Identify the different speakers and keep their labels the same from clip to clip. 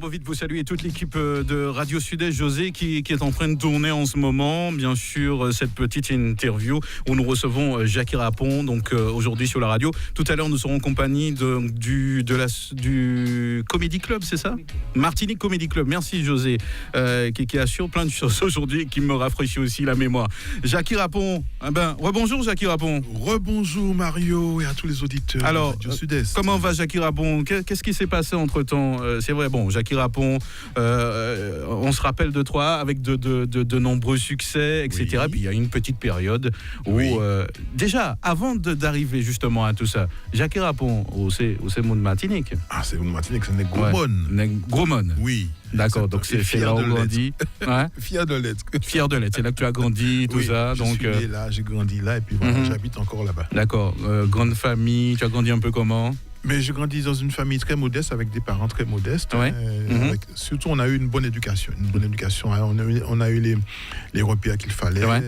Speaker 1: envie de vous saluer toute l'équipe de Radio Sud-Est, José, qui est en train de tourner en ce moment. Bien sûr, cette petite interview où nous recevons Jackie Rapon, donc aujourd'hui sur la radio. Tout à l'heure, nous serons en compagnie du Comedy Club, c'est ça ? Martinique Comedy Club. Merci José, qui assure plein de choses aujourd'hui et qui me rafraîchit aussi la mémoire. Jackie Rapon, rebonjour Jackie Rapon.
Speaker 2: Rebonjour Mario et à tous les auditeurs de Radio Sud-Est.
Speaker 1: Comment va Jackie Rapon ? Qu'est-ce qui s'est passé entre-temps ? C'est vrai, bon, Jackie Rapon, on se rappelle de toi avec de nombreux succès, etc. Oui. Puis il y a une petite période où, déjà, avant d'arriver justement à tout ça, Jackie Rapon, c'est mon Martinique.
Speaker 2: Ah, c'est mon Martinique, c'est Negromon.
Speaker 1: Gromon.
Speaker 2: Oui.
Speaker 1: D'accord, donc c'est là où on grandit. Ouais.
Speaker 2: Fier de l'être.
Speaker 1: Fier de l'être, c'est là que tu as grandi, tout ça.
Speaker 2: Je suis né là, j'ai grandi là et puis voilà, j'habite encore là-bas.
Speaker 1: D'accord, grande famille, tu as grandi un peu comment ?
Speaker 2: Mais j'ai grandi dans une famille très modeste, avec des parents très modestes.
Speaker 1: Ouais.
Speaker 2: Surtout, on a eu une bonne éducation. On a eu les repères qu'il fallait. Ouais.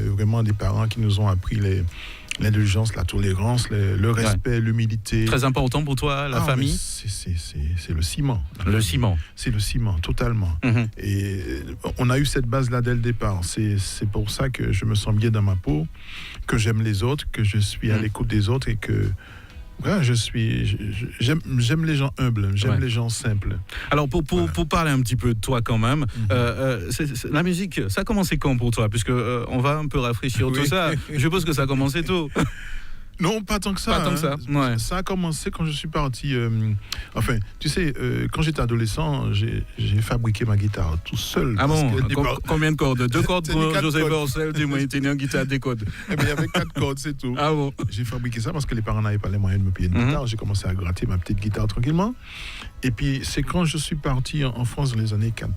Speaker 2: Vraiment des parents qui nous ont appris l'indulgence, la tolérance, le respect, l'humilité.
Speaker 1: Très important pour toi, la famille ?
Speaker 2: C'est le ciment.
Speaker 1: Le ciment.
Speaker 2: C'est le ciment, totalement. Et on a eu cette base-là dès le départ. C'est pour ça que je me sens bien dans ma peau, que j'aime les autres, que je suis à l'écoute des autres et que... Ouais, j'aime les gens humbles, j'aime les gens simples.
Speaker 1: Alors pour parler un petit peu de toi quand même, la musique, ça a commencé quand pour toi ? Puisque on va un peu rafraîchir tout ça. Je suppose que ça a commencé tôt.
Speaker 2: Non, pas tant que ça.
Speaker 1: Pas tant que ça. Ouais.
Speaker 2: Ça a commencé quand je suis parti. Enfin, tu sais, quand j'étais adolescent, j'ai fabriqué ma guitare tout seul.
Speaker 1: Ah bon ? Combien de cordes ? 2 cordes pour José Borcel, dis-moi, il tenait une guitare des cordes.
Speaker 2: Eh bien, il y avait 4 cordes, c'est tout.
Speaker 1: Ah bon ?
Speaker 2: J'ai fabriqué ça parce que les parents n'avaient pas les moyens de me payer une guitare. J'ai commencé à gratter ma petite guitare tranquillement. Et puis, c'est quand je suis parti en France dans les années 80.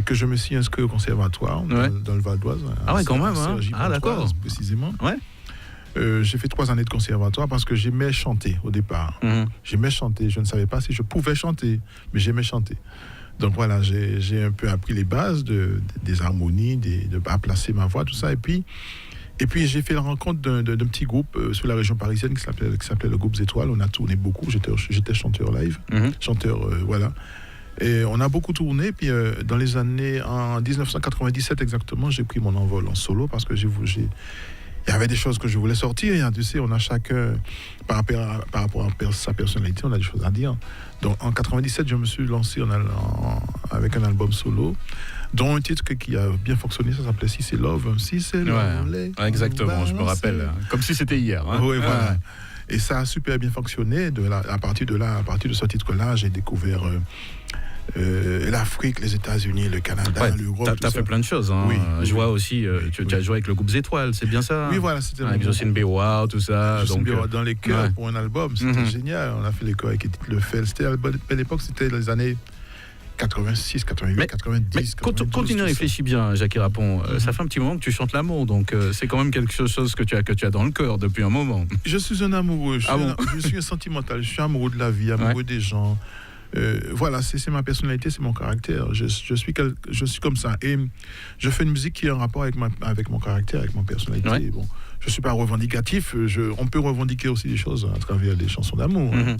Speaker 2: Que je me suis inscrit au conservatoire dans le Val d'Oise.
Speaker 1: Ah ouais, quand même, hein. Ah d'accord.
Speaker 2: Précisément.
Speaker 1: Ouais.
Speaker 2: J'ai fait 3 années de conservatoire parce que j'aimais chanter au départ. J'aimais chanter. Je ne savais pas si je pouvais chanter, mais j'aimais chanter. Donc voilà, j'ai un peu appris les bases des harmonies, de placer ma voix, tout ça. Et puis j'ai fait la rencontre d'un petit groupe sur la région parisienne qui s'appelait le groupe Étoiles. On a tourné beaucoup. J'étais chanteur live, voilà. Et on a beaucoup tourné, puis dans les années, en 1997 exactement, j'ai pris mon envol en solo parce que il y avait des choses que je voulais sortir. Tu sais, on a chacun, par rapport à sa personnalité, on a des choses à dire. Donc en 97, je me suis lancé avec un album solo, dont un titre qui a bien fonctionné, ça s'appelait Si c'est Love, Si c'est Love.
Speaker 1: Exactement, je me rappelle, comme si c'était hier. Hein.
Speaker 2: Oui, voilà. Et ça a super bien fonctionné. À partir de ce titre-là, j'ai découvert l'Afrique, les États-Unis, le Canada, l'Europe.
Speaker 1: Tu as fait plein de choses. Hein. Oui, je vois aussi, tu as joué avec le groupe Étoiles, c'est bien ça ?
Speaker 2: Oui, voilà. C'était
Speaker 1: avec Jocelyne Béroir, tout ça.
Speaker 2: Jocelyne Béroir dans les chœurs pour un album, c'était génial. On a fait les chœurs avec Edith Lefel. C'était à l'époque, c'était les années 86, 88, 90.
Speaker 1: Continue à réfléchir bien, Jackie Rapon. Ça fait un petit moment que tu chantes l'amour, donc c'est quand même quelque chose que tu as dans le cœur depuis un moment.
Speaker 2: Je suis un amoureux, je suis un sentimental, je suis amoureux de la vie, amoureux des gens. Voilà, c'est ma personnalité, c'est mon caractère. Je suis comme ça. Et je fais une musique qui est en rapport avec mon caractère, avec ma personnalité. Ouais. Bon, je ne suis pas revendicatif. On peut revendiquer aussi des choses à travers des chansons d'amour. Hein.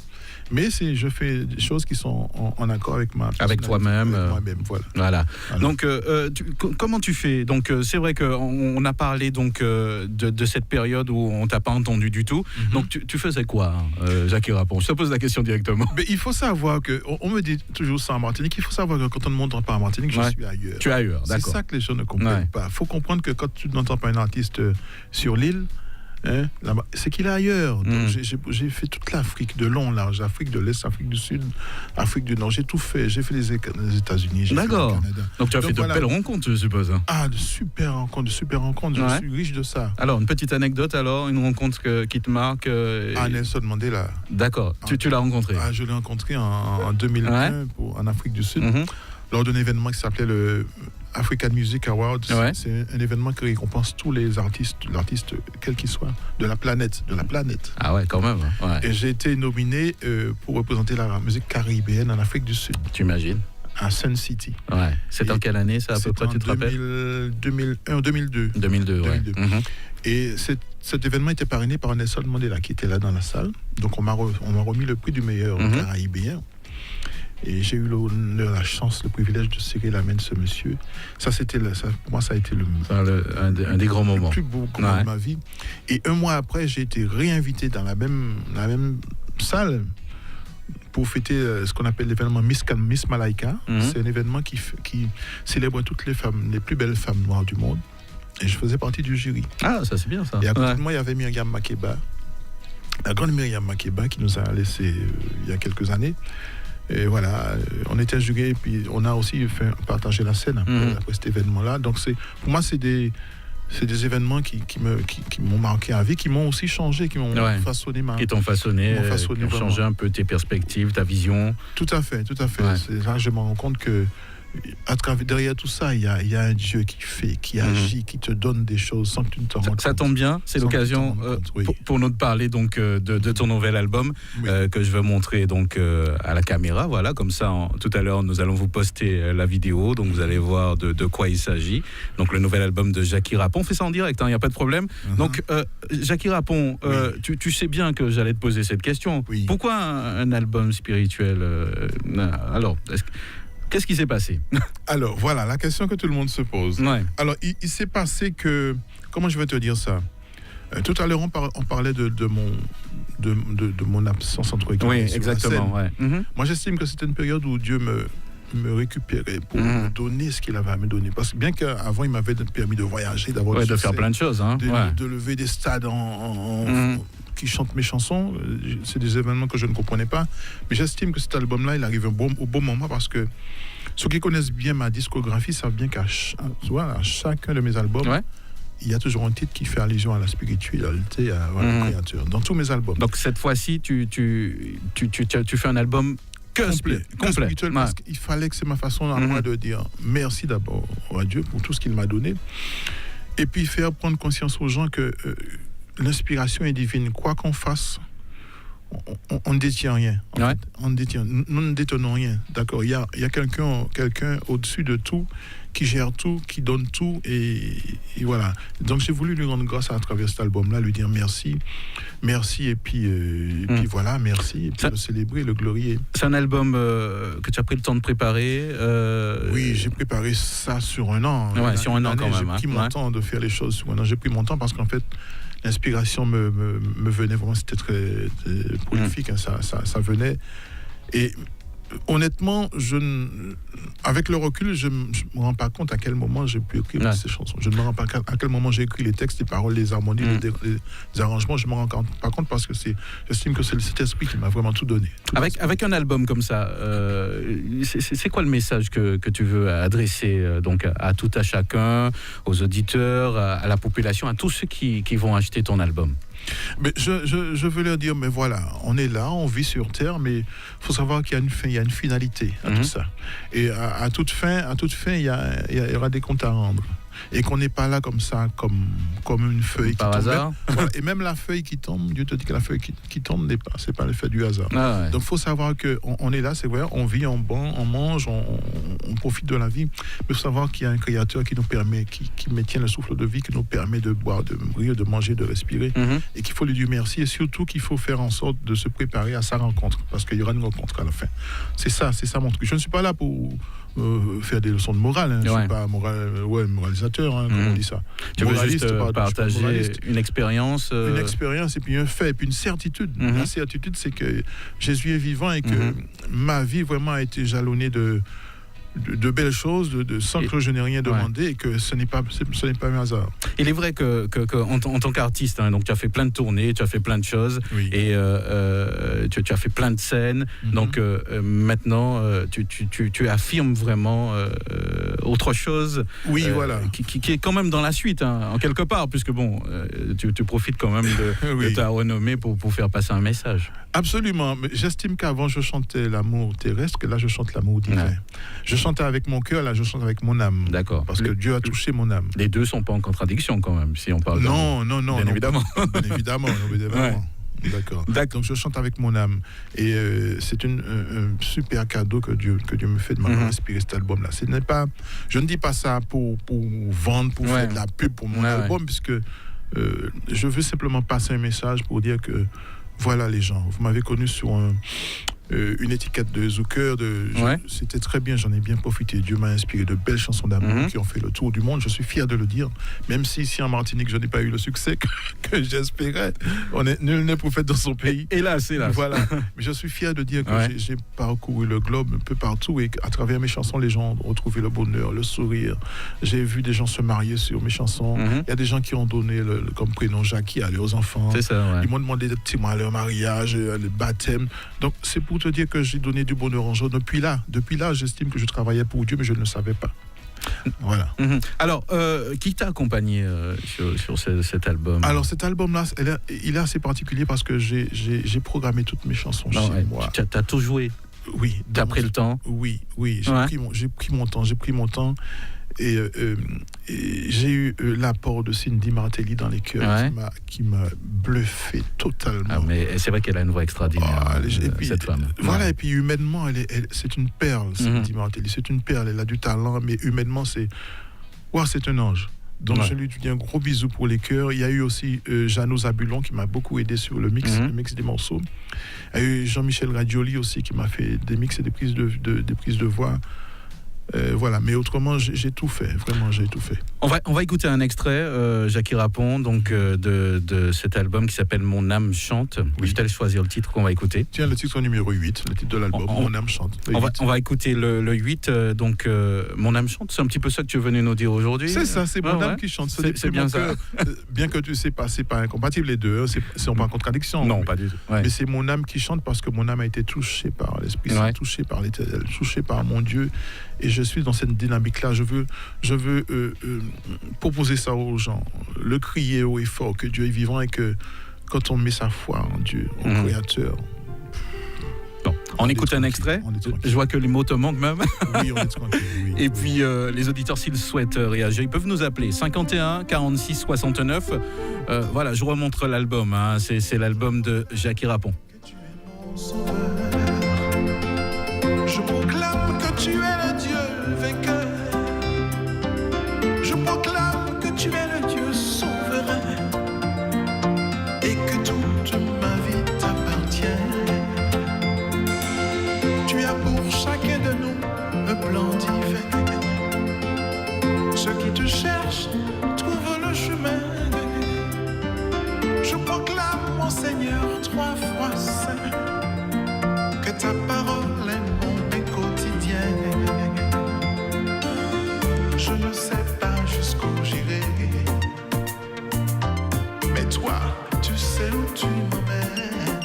Speaker 2: Mais je fais des choses qui sont en accord avec ma personnalité.
Speaker 1: Avec toi-même.
Speaker 2: Avec moi-même,
Speaker 1: voilà. Donc, comment tu fais ? Donc, c'est vrai qu'on a parlé donc, de cette période où on ne t'a pas entendu du tout. Donc, tu faisais quoi, Jackie Rapon ? Je te pose la question directement.
Speaker 2: Mais il faut savoir que, on me dit toujours ça en Martinique, il faut savoir que quand on ne m'entend pas en Martinique, je suis ailleurs.
Speaker 1: Tu es ailleurs, d'accord.
Speaker 2: C'est ça que les gens ne comprennent pas. Il faut comprendre que quand tu n'entends pas un artiste sur l'île, c'est qu'il est ailleurs. Donc j'ai fait toute l'Afrique de long, large, Afrique de l'Est, Afrique du Sud, Afrique du Nord. J'ai tout fait. J'ai fait les États-Unis, j'ai fait le Canada.
Speaker 1: Donc tu as fait de belles rencontres, je suppose.
Speaker 2: Ah, de super rencontres. Je suis riche de ça.
Speaker 1: Alors, une petite anecdote alors, une rencontre qui te marque
Speaker 2: Nelson Mandela.
Speaker 1: D'accord. Tu l'as rencontré.
Speaker 2: Je l'ai rencontré en 2001 en Afrique du Sud, lors d'un événement qui s'appelait le African Music Awards. C'est un événement qui récompense tous les artistes, quel qu'il soit, de la planète.
Speaker 1: Ah ouais, quand même. Ouais.
Speaker 2: Et j'ai été nominé pour représenter la musique caribéenne en Afrique du Sud.
Speaker 1: Tu imagines ?
Speaker 2: à Sun City.
Speaker 1: Ouais. C'est en quelle année, ça, à peu près, tu te rappelles?
Speaker 2: 2001, 2002.
Speaker 1: 2002, ouais.
Speaker 2: Et cet événement était parrainé par Nelson Mandela, qui était là dans la salle. Donc, on m'a remis le prix du meilleur caraïbéen. Et j'ai eu la chance, le privilège de serrer la main de ce monsieur. Pour moi, ça a été
Speaker 1: un des grands moments.
Speaker 2: Le plus beau moment de ma vie. Et un mois après, j'ai été réinvité dans la même salle pour fêter ce qu'on appelle l'événement Miss Malaika. C'est un événement qui célèbre toutes les femmes, les plus belles femmes noires du monde. Et je faisais partie du jury.
Speaker 1: Ah, ça c'est bien ça.
Speaker 2: Et à côté de moi, il y avait Myriam Makeba, la grande Myriam Makeba qui nous a laissé il y a quelques années. Et voilà, on était jurés et puis on a aussi partagé la scène après cet événement-là. Donc pour moi, c'est des événements qui m'ont marqué à vie, qui m'ont aussi changé, qui m'ont façonné
Speaker 1: qui t'ont façonné, qui ont changé un peu tes perspectives, ta vision.
Speaker 2: Tout à fait. Ouais. Là, je me rends compte que derrière tout ça, il y a un Dieu qui fait, qui agit, qui te donne des choses sans que tu ne t'en rendes compte.
Speaker 1: Ça tombe bien, c'est l'occasion pour nous de parler donc de ton nouvel album que je vais montrer donc à la caméra. Voilà, comme ça, tout à l'heure, nous allons vous poster la vidéo, donc vous allez voir de quoi il s'agit. Donc le nouvel album de Jackie Rapon, on fait ça en direct, il n'y a pas de problème. Donc Jackie Rapon, tu sais bien que j'allais te poser cette question. Pourquoi un album spirituel alors, qu'est-ce qui s'est passé?
Speaker 2: Alors, voilà, la question que tout le monde se pose.
Speaker 1: Ouais.
Speaker 2: Alors, il s'est passé que... Comment je vais te dire ça? Tout à l'heure, on parlait de mon absence entre guillemets.
Speaker 1: Oui, exactement. Ouais.
Speaker 2: Moi, j'estime que c'était une période où Dieu me récupérait pour me donner ce qu'il avait à me donner. Parce que bien qu'avant, il m'avait permis de voyager, d'avoir
Speaker 1: de faire plein de choses. Hein.
Speaker 2: De lever des stades qui chantent mes chansons. C'est des événements que je ne comprenais pas. Mais j'estime que cet album-là, il arrive au bon moment parce que ceux qui connaissent bien ma discographie savent bien qu'à chacun de mes albums, il y a toujours un titre qui fait allusion à la spiritualité, à la créature. Dans tous mes albums.
Speaker 1: Donc cette fois-ci, tu fais un album complet.
Speaker 2: Spirituel, parce qu'il fallait que c'est ma façon à moi de dire merci d'abord à Dieu pour tout ce qu'il m'a donné. Et puis faire prendre conscience aux gens que l'inspiration est divine. Quoi qu'on fasse, on ne détient rien. Nous ne détenons rien. D'accord. Il y a quelqu'un au-dessus de tout, qui gère tout, qui donne tout. Et voilà. Donc j'ai voulu lui rendre grâce à travers cet album-là, lui dire merci. Merci, et puis voilà, merci. Et puis le célébrer, le glorier.
Speaker 1: C'est un album que tu as pris le temps de préparer
Speaker 2: Oui, j'ai préparé ça sur un an.
Speaker 1: Sur un an quand même.
Speaker 2: J'ai pris mon temps de faire les choses sur un an. J'ai pris mon temps parce qu'en fait, l'inspiration me venait vraiment, c'était très prolifique, ça venait. Et honnêtement, avec le recul, je ne me rends pas compte à quel moment j'ai pu écrire ces chansons. Je ne me rends pas à quel moment j'ai écrit les textes, les paroles, les harmonies, les arrangements. Je ne me rends pas compte parce que j'estime que c'est cet esprit qui m'a vraiment tout donné.
Speaker 1: Avec un album comme ça, c'est quoi le message que tu veux adresser donc à tout à chacun, aux auditeurs, à la population, à tous ceux qui vont acheter ton album?
Speaker 2: Mais je veux leur dire, mais voilà, on est là, on vit sur Terre, mais il faut savoir qu'il y a une fin, il y a une finalité à tout ça. Et à toute fin, il y aura des comptes à rendre. Et qu'on n'est pas là comme ça, comme une feuille qui tombe.
Speaker 1: Hasard.
Speaker 2: Voilà. Et même la feuille qui tombe, Dieu te dit que la feuille qui tombe c'est pas l'effet du hasard. Donc il faut savoir qu'on est là, c'est vrai, on vit, on mange, on profite de la vie. Mais il faut savoir qu'il y a un créateur qui nous permet, qui maintient le souffle de vie, qui nous permet de boire, de mourir, de manger, de respirer. Et qu'il faut lui dire merci. Et surtout qu'il faut faire en sorte de se préparer à sa rencontre. Parce qu'il y aura une rencontre à la fin. C'est ça mon truc. Je ne suis pas là pour faire des leçons de morale. Je ne suis pas moralisateur, comme on dit ça.
Speaker 1: Tu veux juste partager une expérience
Speaker 2: Une expérience et puis un fait, et puis une certitude. La certitude, c'est que Jésus est vivant et que ma vie vraiment a été jalonnée de belles choses, sans que je n'ai rien demandé, et que ce n'est pas un hasard.
Speaker 1: Il est vrai que en tant qu'artiste, donc tu as fait plein de tournées, tu as fait plein de choses, et tu as fait plein de scènes, donc maintenant tu affirmes vraiment autre chose,
Speaker 2: voilà,
Speaker 1: qui est quand même dans la suite, en quelque part, puisque bon, tu profites quand même de ta renommée pour faire passer un message.
Speaker 2: Absolument, mais j'estime qu'avant je chantais l'amour terrestre, que là je chante l'amour divin. Je chantais avec mon cœur, là je chante avec mon âme.
Speaker 1: D'accord.
Speaker 2: Parce que Dieu a touché mon âme.
Speaker 1: Les deux sont pas en contradiction quand même, si on parle
Speaker 2: Non,
Speaker 1: bien évidemment.
Speaker 2: Bien évidemment. D'accord. Donc je chante avec mon âme. Et c'est un super cadeau que Dieu me fait de m'avoir inspiré cet album-là. Je ne dis pas ça pour vendre, pour faire de la pub pour mon album, puisque je veux simplement passer un message pour dire que voilà les gens. Vous m'avez connu sur une étiquette de Zucker. C'était très bien, j'en ai bien profité. Dieu m'a inspiré de belles chansons d'amour qui ont fait le tour du monde. Je suis fier de le dire, même si ici en Martinique je n'ai pas eu le succès que j'espérais. Nul n'est prophète dans son pays.
Speaker 1: Hélas.
Speaker 2: Voilà. Mais je suis fier de dire que j'ai parcouru le globe un peu partout et qu'à travers mes chansons, les gens ont retrouvé le bonheur, le sourire. J'ai vu des gens se marier sur mes chansons. Il y a des gens qui ont donné comme prénom Jackie à leurs enfants.
Speaker 1: C'est ça,
Speaker 2: Ils m'ont demandé des petits mots à leur mariage, le baptême. Donc c'est pour te dire que j'ai donné du bonheur en jour. Depuis là, j'estime que je travaillais pour Dieu, mais je ne le savais pas. Voilà.
Speaker 1: Alors, qui t'a accompagné sur cet album?
Speaker 2: Alors, cet album-là, il est assez particulier parce que j'ai programmé toutes mes chansons chez moi.
Speaker 1: Tu as tout joué?
Speaker 2: Oui.
Speaker 1: T'as pris le temps?
Speaker 2: Oui. J'ai pris mon temps. Et j'ai eu l'apport de Cindy Martelly dans les chœurs qui m'a bluffé totalement.
Speaker 1: Mais c'est vrai qu'elle a une voix extraordinaire, cette femme.
Speaker 2: Voilà, et puis humainement, c'est une perle, Cindy Martelly. C'est une perle, elle a du talent, mais humainement, c'est un ange. Donc je lui dis un gros bisou pour les chœurs. Il y a eu aussi Jeannot Zabulon qui m'a beaucoup aidé sur le mix des morceaux. Il y a eu Jean-Michel Radioli aussi qui m'a fait des mix et des prises de voix. Voilà, mais autrement, j'ai tout fait. Vraiment, j'ai tout fait.
Speaker 1: On va écouter un extrait, Jackie Rapon, donc de cet album qui s'appelle Mon âme chante. Je t'allais choisir le titre qu'on va écouter.
Speaker 2: Tiens, le titre numéro 8, le titre de l'album, Mon âme chante.
Speaker 1: On va écouter le 8, donc Mon âme chante. C'est un petit peu ça que tu es venu nous dire aujourd'hui.
Speaker 2: C'est ça, c'est mon âme qui chante.
Speaker 1: C'est bien ça.
Speaker 2: Bien que tu sais pas, c'est pas incompatible les deux, c'est pas en contradiction.
Speaker 1: Non, pas du tout.
Speaker 2: Mais c'est mon âme qui chante parce que mon âme a été touchée par l'Esprit Saint, touchée par l'Éternel, touchée par mon Dieu. Et je suis dans cette dynamique-là. Je veux proposer ça aux gens, le crier haut et fort que Dieu est vivant et que quand on met sa foi en Dieu, au Créateur.
Speaker 1: Bon, on écoute un extrait. Je vois que les mots te manquent même.
Speaker 2: Oui, on est tranquille. Oui,
Speaker 1: et puis les auditeurs, s'ils souhaitent réagir, ils peuvent nous appeler 51 46 69. Voilà, je remontre l'album. C'est l'album de Jackie Rapon.
Speaker 3: Je proclame que tu es le Dieu vainqueur. Je proclame que tu es le Dieu souverain et que toute ma vie t'appartient. Tu as pour chacun de nous un plan divin. Ceux qui te cherchent trouvent le chemin. Je proclame, mon Seigneur, 3 fois saint, que ta parole est mon pain quotidien. Je ne sais pas jusqu'où j'irai, mais toi, tu sais où tu m'emmènes.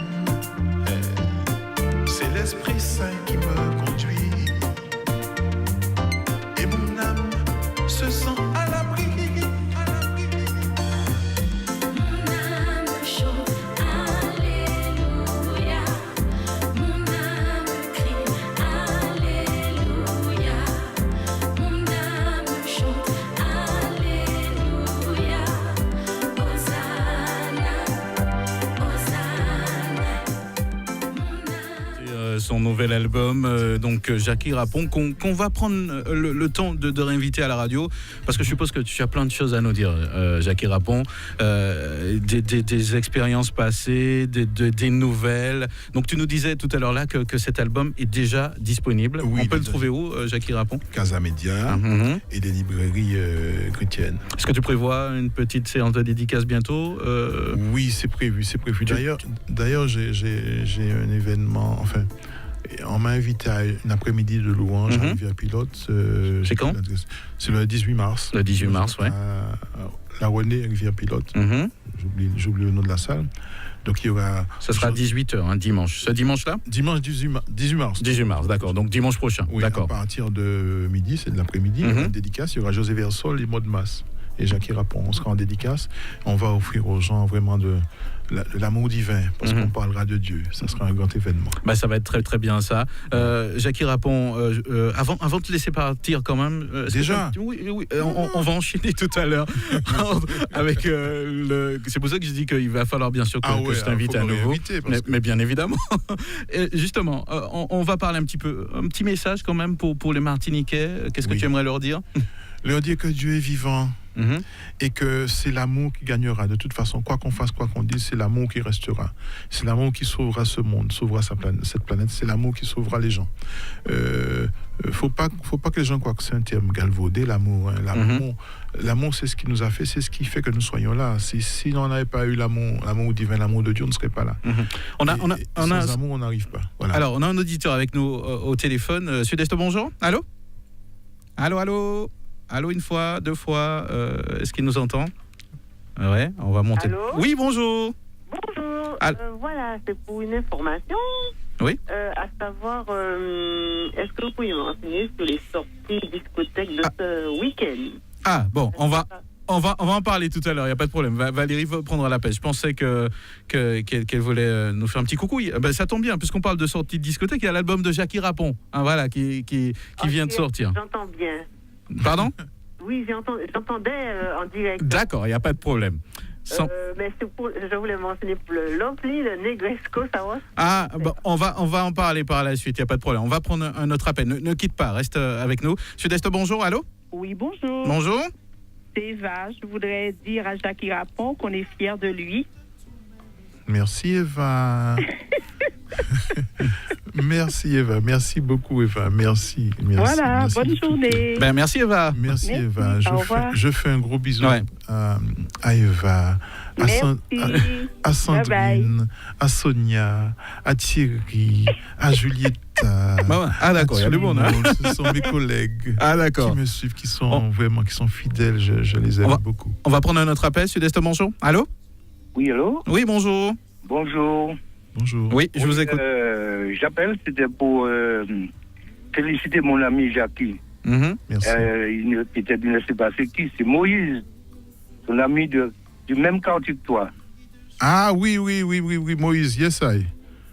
Speaker 3: C'est l'Esprit Saint qui me conduit, et mon âme se sent à l'abri.
Speaker 1: Son nouvel album, donc Jackie Rapon, qu'on va prendre le temps de réinviter à la radio, parce que je suppose que tu as plein de choses à nous dire, Jackie Rapon, des expériences passées, des nouvelles. Donc tu nous disais tout à l'heure là que cet album est déjà disponible.
Speaker 2: Oui,
Speaker 1: on peut le trouver où, Jackie Rapon?
Speaker 2: Casa Média et des librairies chrétiennes.
Speaker 1: Est-ce que tu prévois une petite séance de dédicace bientôt?
Speaker 2: Oui, c'est prévu. D'ailleurs, j'ai un événement, enfin... On m'a invité à une après-midi de louange à Rivière-Pilote.
Speaker 1: C'est quand?
Speaker 2: C'est le 18 mars.
Speaker 1: Le 18 mars, oui.
Speaker 2: La René, Rivière-Pilote. J'oublie le nom de la salle. Donc il y aura...
Speaker 1: Ça sera 18h, dimanche. Ce dimanche-là?
Speaker 2: Dimanche 18 mars.
Speaker 1: 18 mars, d'accord. Donc dimanche prochain.
Speaker 2: Oui,
Speaker 1: d'accord.
Speaker 2: À partir de midi, c'est de l'après-midi. Il y aura une dédicace. Il y aura José Versol et Maud Mas. et Jackie Rapon. On sera en dédicace. On va offrir aux gens vraiment de l'amour divin, parce qu'on parlera de Dieu. Ça sera un grand événement.
Speaker 1: Bah, ça va être très très bien ça. Jackie Rapon, avant de te laisser partir quand même.
Speaker 2: Déjà
Speaker 1: oui, on va enchaîner tout à l'heure avec c'est pour ça que je dis qu'il va falloir bien sûr que je t'invite à nouveau. Mais bien évidemment. Justement, on va parler un petit message quand même pour les Martiniquais. Qu'est-ce que tu aimerais leur dire?
Speaker 2: Leur dire que Dieu est vivant. Et que c'est l'amour qui gagnera. De toute façon, quoi qu'on fasse, quoi qu'on dise, c'est l'amour qui restera. C'est l'amour qui sauvera ce monde, sauvera cette planète. C'est l'amour qui sauvera les gens. Faut pas que les gens croient que c'est un terme galvaudé, l'amour. L'amour, c'est ce qui nous a fait, c'est ce qui fait que nous soyons là. Si on n'avait pas eu l'amour divin, l'amour de Dieu, on ne serait pas là. Sans amour, on n'arrive pas. Voilà.
Speaker 1: Alors, on a un auditeur avec nous au téléphone. Sud-Est, bonjour. Allô? Allô? Allô, une fois, deux fois, est-ce qu'il nous entend? Ouais, on va monter.
Speaker 4: Allô?
Speaker 1: Oui, bonjour.
Speaker 4: Bonjour. Voilà, c'est pour une information.
Speaker 1: Oui.
Speaker 4: À savoir, est-ce que vous pouvez me renseigner sur les sorties discothèques de ce week-end? Ah, bon, on va en parler tout à l'heure, il n'y a pas de problème. Valérie prendra la pêche. Je pensais qu'elle voulait nous faire un petit coucou. Ben, ça tombe bien, puisqu'on parle de sortie de discothèque, il y a l'album de Jackie Rapon, voilà, qui vient de sortir. J'entends bien.
Speaker 1: Pardon?
Speaker 4: Oui, j'entendais en direct.
Speaker 1: D'accord, il n'y a pas de problème.
Speaker 4: Mais je voulais mentionner pour l'ampli, le Negresco, ça va?
Speaker 1: Ah, bah, on va en parler par la suite, il n'y a pas de problème. On va prendre un autre appel. Ne quitte pas, reste avec nous. Sud-Est, bonjour, allô?
Speaker 5: Oui, bonjour.
Speaker 1: Bonjour.
Speaker 5: C'est Eva. Je voudrais dire à Jackie Rapon qu'on est fiers de lui.
Speaker 2: Merci, Eva. Merci, Eva. Merci beaucoup, Eva. Merci.
Speaker 5: Voilà, bonne journée.
Speaker 1: Ben, merci, Eva.
Speaker 2: Merci, Eva. Je fais un gros bisou à Eva, à Sandrine, à Sonia, à Thierry, à Julietta.
Speaker 1: Ah, d'accord, il y a du monde.
Speaker 2: Ce sont mes collègues
Speaker 1: qui
Speaker 2: me suivent, qui sont fidèles. Je les aime beaucoup.
Speaker 1: On va prendre un autre appel. Sud-Est, bonjour. Allô?
Speaker 6: Oui, allô?
Speaker 1: Oui, bonjour.
Speaker 6: Bonjour.
Speaker 2: Bonjour.
Speaker 1: Oui, je vous écoute.
Speaker 6: J'appelle, c'était pour féliciter mon ami Jackie.
Speaker 2: Merci.
Speaker 6: Peut-être il ne sait pas c'est qui, c'est Moïse, son ami du même quartier que toi.
Speaker 2: Ah oui, Moïse, yes, I.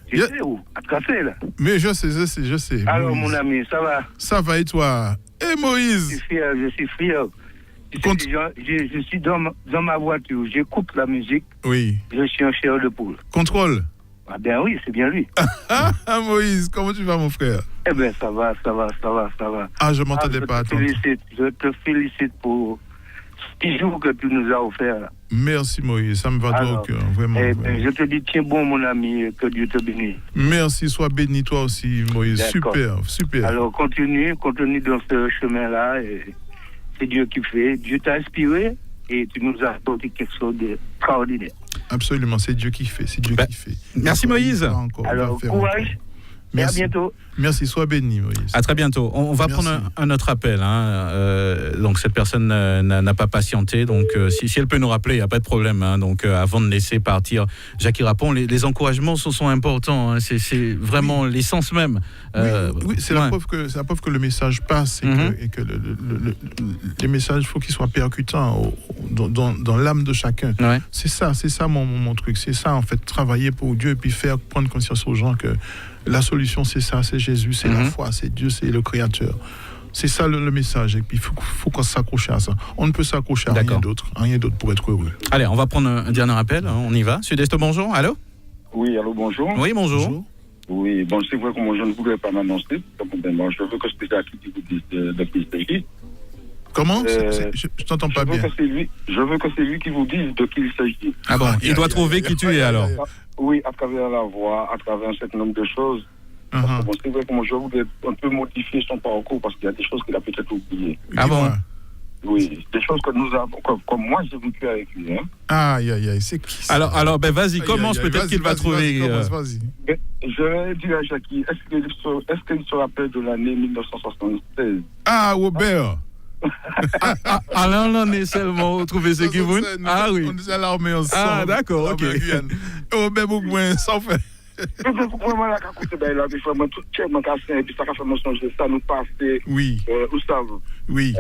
Speaker 6: Tu sais où? À Tracé, là.
Speaker 2: Mais je sais.
Speaker 6: Alors,
Speaker 2: Moïse.
Speaker 6: mon ami, ça va?
Speaker 2: Ça va et toi? Et Moïse?
Speaker 6: Je suis fier. Je suis dans ma voiture, j'écoute la musique.
Speaker 2: Oui.
Speaker 6: Je suis en chair de poule.
Speaker 2: Contrôle?
Speaker 6: Ah ben oui, c'est bien lui.
Speaker 2: Moïse, comment tu vas, mon frère?
Speaker 6: Eh ben, ça va.
Speaker 2: Ah, je m'entendais pas.
Speaker 6: Je te félicite pour ce petit jour que tu nous as offert. Là.
Speaker 2: Merci, Moïse, ça me va droit au cœur, vraiment.
Speaker 6: Ben, je te dis, tiens bon, mon ami, que Dieu te bénisse.
Speaker 2: Merci, sois béni toi aussi, Moïse.
Speaker 6: D'accord.
Speaker 2: Super.
Speaker 6: Alors, continue dans ce chemin-là. Et c'est Dieu qui fait. Dieu t'a inspiré et tu nous as apporté quelque chose d'extraordinaire.
Speaker 2: Absolument, c'est Dieu qui fait.
Speaker 1: Merci, Moïse.
Speaker 6: Alors, courage.
Speaker 2: Merci.
Speaker 6: Et à bientôt.
Speaker 2: Merci, sois béni, Moïse.
Speaker 1: À très bientôt. On va prendre un autre appel. Donc, cette personne n'a pas patienté. Donc, si elle peut nous rappeler, il n'y a pas de problème. Donc, avant de laisser partir Jackie Rapon, les encouragements sont importants. C'est vraiment l'essence même.
Speaker 2: Oui, c'est la preuve que le message passe et que les messages, il faut qu'ils soient percutants dans l'âme de chacun.
Speaker 1: Ouais.
Speaker 2: C'est ça mon truc. C'est ça, en fait, travailler pour Dieu et puis faire prendre conscience aux gens que la solution, c'est ça, c'est Jésus, c'est la foi, c'est Dieu, c'est le Créateur. C'est ça le message. Et puis, il faut qu'on s'accroche à ça. On ne peut s'accrocher à rien d'autre pour être heureux.
Speaker 1: Allez, on va prendre un dernier appel. On y va. Sud-Est, bonjour. Allô?
Speaker 7: Oui, allô, bonjour.
Speaker 1: Oui, bonjour.
Speaker 7: Oui, bon, c'est vrai que moi, je ne voudrais pas m'annoncer. Bon, je veux que c'est Jackie qui vous dise de qui il s'agit.
Speaker 2: Comment? Je t'entends pas bien.
Speaker 7: Je veux que c'est lui qui vous dise de qui il s'agit.
Speaker 1: Ah bon, il doit trouver qui tu es alors.
Speaker 7: Oui, à travers la voix, à travers un certain nombre de choses. Bon, c'est vrai que moi, je voudrais un peu modifier son parcours parce qu'il y a des choses qu'il a peut-être oubliées.
Speaker 1: Ah bon?
Speaker 7: Oui, des choses que nous avons, comme moi, j'ai vécu avec lui.
Speaker 2: Aïe, c'est qui ça?
Speaker 1: Alors, vas-y, commence, peut-être qu'il va trouver.
Speaker 2: Vas-y.
Speaker 7: Je vais dire à Jackie, est-ce qu'il se rappelle de l'année 1976?
Speaker 2: Ah, Robert!
Speaker 1: Alors, on est seulement trouvé ce qui vous. Ah oui.
Speaker 2: On est à l'armée ensemble.
Speaker 1: Ah, d'accord, ok.
Speaker 2: Robert Bougouen, sans fait.
Speaker 7: Vraiment, là, quand tu es là, il faut tout check, mon cassin, et puis ça a fait mon songe, ça nous passe.
Speaker 2: Oui.
Speaker 7: Où ça va?
Speaker 2: Oui.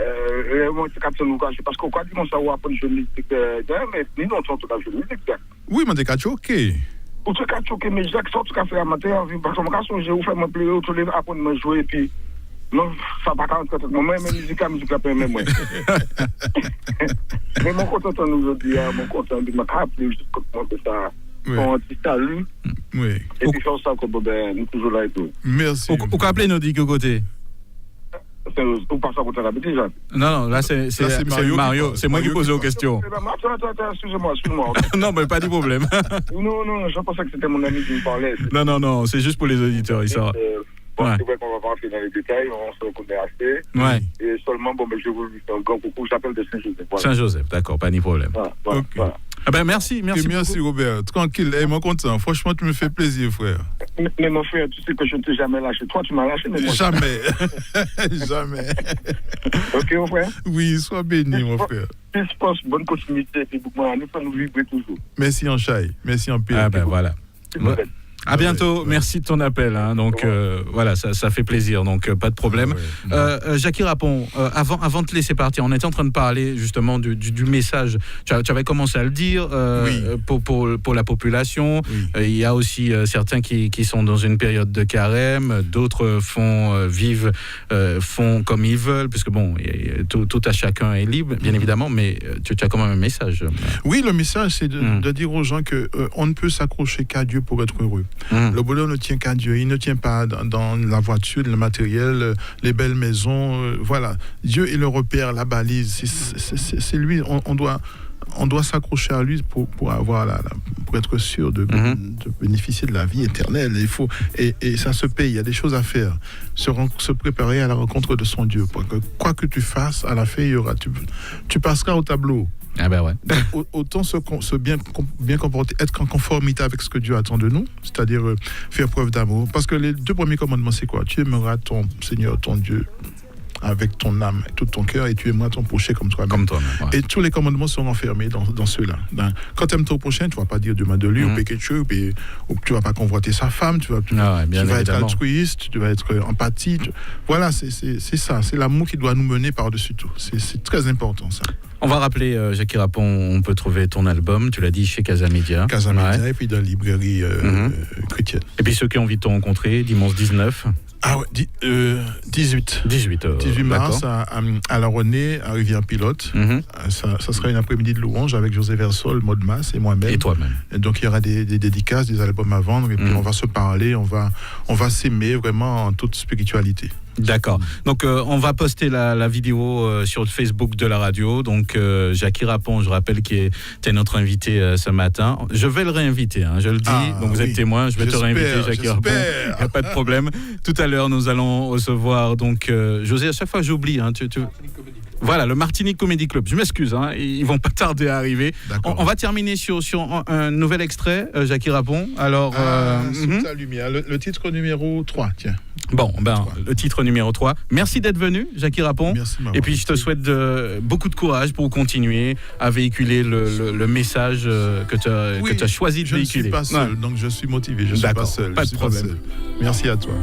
Speaker 7: Moi, c'est comme ça, nous cache, parce qu'on dit qu'on s'en va apprendre une musique, mais nous, on s'en tout à jouer musique.
Speaker 2: Oui, mais t'es choqué.
Speaker 7: Ou tu as choqué, mais Jacques, ça, tu as fait amateur, parce que mon casson, j'ai fait mon plaisir, tu les apprendre à jouer, et puis. Non, ça va pas quand moi, même musique, la paix, même moi. Mais mon content aujourd'hui, mon content de m'appeler jusqu'au moment de ça. On dit salut.
Speaker 2: Oui.
Speaker 7: Et puis, on sent que nous toujours là et tout.
Speaker 2: Merci.
Speaker 1: Au cas appelez nous dit que côté.
Speaker 7: Ou pas ça pour la bêtise.
Speaker 1: Non, là, c'est Mario. C'est moi qui pose aux questions.
Speaker 7: Attends, excusez-moi.
Speaker 1: Non, mais pas de problème.
Speaker 7: Non, je pensais que c'était mon ami qui me parlait.
Speaker 1: Non, c'est juste pour les auditeurs, il sera.
Speaker 7: Ouais. C'est vrai qu'on va pas rentrer dans les détails, on se reconnaît assez.
Speaker 1: Ouais.
Speaker 7: Et seulement, je vous lui fais un grand coucou, j'appelle de Saint-Joseph. Voilà.
Speaker 1: Saint-Joseph, d'accord, pas de problème.
Speaker 7: Voilà.
Speaker 1: Ah ben merci
Speaker 2: Robert. Tranquille, moi content. Franchement, tu me fais plaisir, frère.
Speaker 7: Mais mon frère, tu sais que je ne t'ai jamais lâché. Toi, tu m'as lâché, mais moi.
Speaker 2: Jamais. Jamais.
Speaker 7: Ok, mon frère?
Speaker 2: Oui, sois béni, mon frère.
Speaker 7: Peace, bonne continuité, et nous faut nous vibrer toujours.
Speaker 2: Merci en chai, merci en pile.
Speaker 1: Ah ben voilà. À bientôt, merci de ton appel. Donc voilà, ça fait plaisir, donc pas de problème. Jackie Rapon, avant de te laisser partir, on était en train de parler justement du message. Tu avais commencé à le dire pour la population. Oui. Il y a aussi certains qui sont dans une période de carême, d'autres font comme ils veulent, puisque bon, tout à chacun est libre, bien évidemment, mais tu as quand même un message.
Speaker 2: Oui, le message, c'est de dire aux gens qu'on ne peut s'accrocher qu'à Dieu pour être heureux. Le bonheur ne tient qu'à Dieu. Il ne tient pas dans la voiture, le matériel, les belles maisons. Voilà. Dieu est le repère, la balise. C'est lui. On doit s'accrocher à lui pour avoir pour être sûr de bénéficier de la vie éternelle. Et ça se paye. Il y a des choses à faire. Se préparer à la rencontre de son Dieu. Pour que, quoi que tu fasses, à la fin, tu passeras au tableau.
Speaker 1: Ah ben ouais.
Speaker 2: Autant se bien comporter, être en conformité avec ce que Dieu attend de nous, c'est-à-dire faire preuve d'amour. Parce que les 2 premiers commandements, c'est quoi? Tu aimeras ton Seigneur, ton Dieu, avec ton âme, tout ton cœur, et tu aimeras ton prochain comme toi-même. Ouais. Et tous les commandements sont enfermés dans ceux-là. Quand tu aimes ton prochain, tu ne vas pas dire demain de lui ou quelque chose, ou tu ne vas pas convoiter sa femme, tu vas être altruiste, tu vas être empathique. Voilà, c'est ça. C'est l'amour qui doit nous mener par-dessus tout. C'est très important, ça.
Speaker 1: On va rappeler, Jackie Rapon, on peut trouver ton album, tu l'as dit, chez Casamedia.
Speaker 2: Casamedia, et puis dans la librairie chrétienne.
Speaker 1: Et puis ceux qui ont envie de te rencontrer, dimanche 19.
Speaker 2: Ah ouais, 18 mars à La Renée, à Rivière-Pilote. Ça sera une après-midi de louange avec José Versol, Maud Mas et moi-même.
Speaker 1: Et toi-même.
Speaker 2: Et donc il y aura des dédicaces, des albums à vendre, et puis on va se parler, on va s'aimer vraiment en toute spiritualité.
Speaker 1: D'accord. Donc on va poster la vidéo sur le Facebook de la radio. Donc Jackie Rapon, je rappelle qui était notre invité ce matin. Je vais le réinviter, je le dis. Donc vous êtes témoin, je vais te réinviter, Jackie Rapon. Il n'y a pas de problème. Tout à l'heure, nous allons recevoir donc José. À chaque fois, j'oublie. Voilà, le Martinique Comedy Club. Je m'excuse, ils vont pas tarder à arriver. On va terminer sur un nouvel extrait, Jackie Rapon. Alors,
Speaker 2: sous ta lumière, le titre numéro 3, tiens.
Speaker 1: Bon, le titre numéro 3. Merci d'être venu, Jackie Rapon.
Speaker 2: Merci,
Speaker 1: et puis, je te souhaite beaucoup de courage pour continuer à véhiculer le message que tu as choisi de véhiculer.
Speaker 2: Je ne suis pas seul, donc je suis motivé. Je ne suis pas seul.
Speaker 1: Pas de problème.
Speaker 2: Merci à toi.